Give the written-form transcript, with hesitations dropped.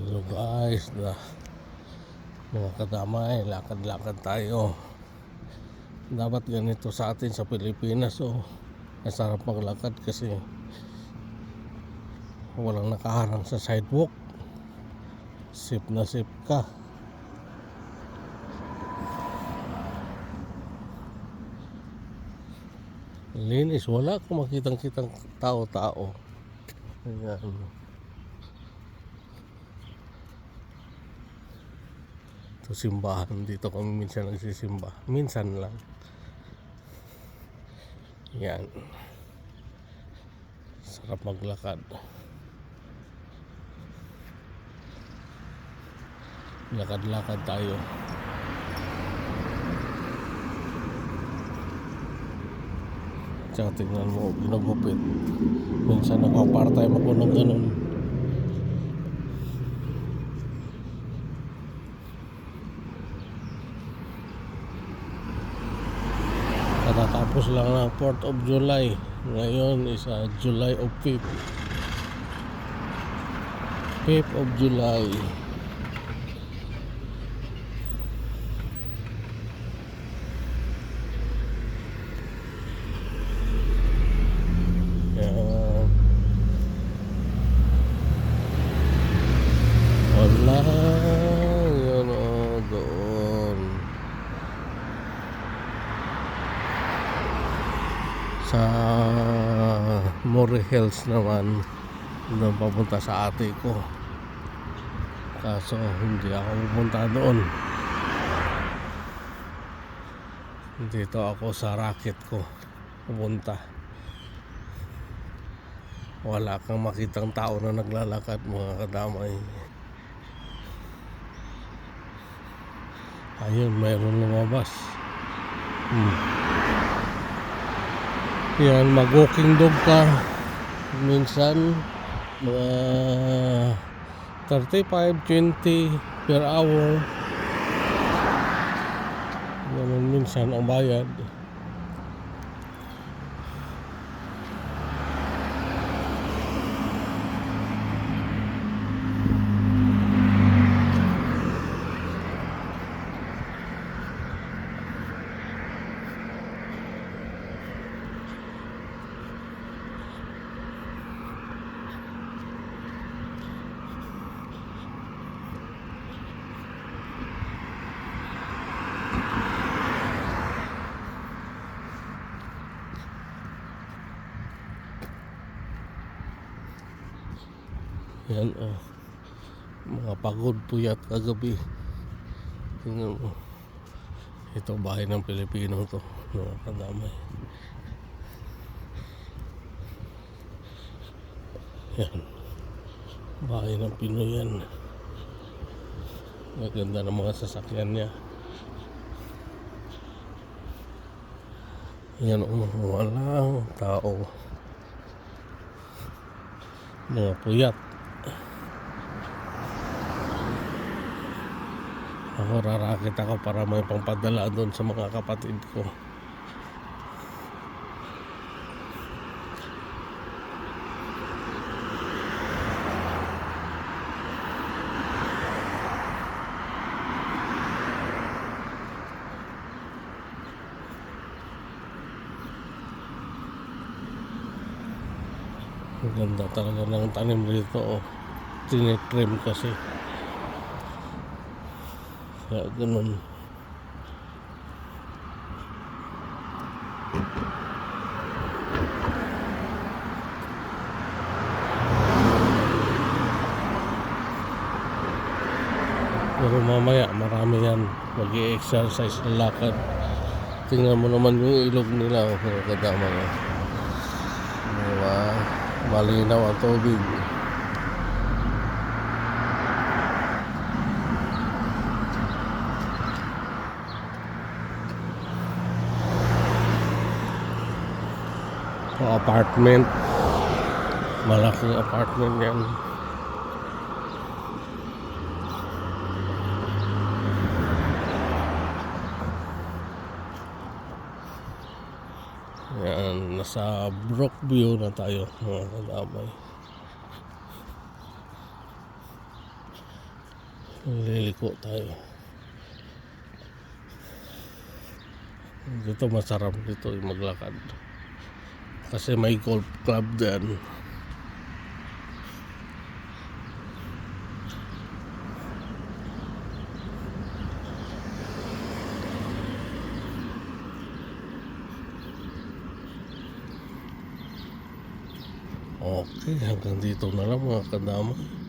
Hello guys, mga kadamay, lakad-lakad tayo. Dapat ganito sa atin sa Pilipinas, masarap maglakad kasi walang nakaharang sa sidewalk. Safe na safe ka. Linis, wala akong makitang-kitang tao-tao. Ayan. Ito simbahan, dito kami minsan nagsisimba. Minsan lang. Yan. Sarap maglakad. Lakad-lakad tayo. Tsaka tingnan mo, ginagupit. Minsan naka-part-time ako ng ganun. Katatapos lang ng 4th of July. Ngayon is July of 5th. 5th of July. Yan. Wala. Yun doon. Sa More Hills naman, doon papunta sa ate ko. Kaso hindi ako pupunta doon. Dito ako sa racket ko pupunta. Wala kang makitang tao na naglalakad, mga kadamay. Ayun, mayroon lumabas. Yan, mag-walking dog ka. Minsan mga 35-20 per hour. Ganun minsan ang bayad. Yan, mga pagod puyat kagabi. Tingnan mo. Ito bahay ng Pilipino to, mga kadamay. Yan, bahay ng Pinoy yan. Maganda ng mga sasakyan niya. Yan, walang tao. Mga puyat. Ako rarakit ako para may pampadala doon sa mga kapatid ko. Ang ganda talaga ng tanim dito, tinitrim kasi. Kaya ganun. Pero mamaya marami yan, mag-i-exercise na lakad. Tingnan mo naman yung ilog nila, mga kadamay. Diba? Malinaw ang tubig. Apartment, malaking apartment yan. Yan, nasa Brookview na tayo, mga kadamay. Liliko tayo. Dito masarap dito maglakad. Kasi may golf club dyan. Okay, hanggang dito na lang mga kadama.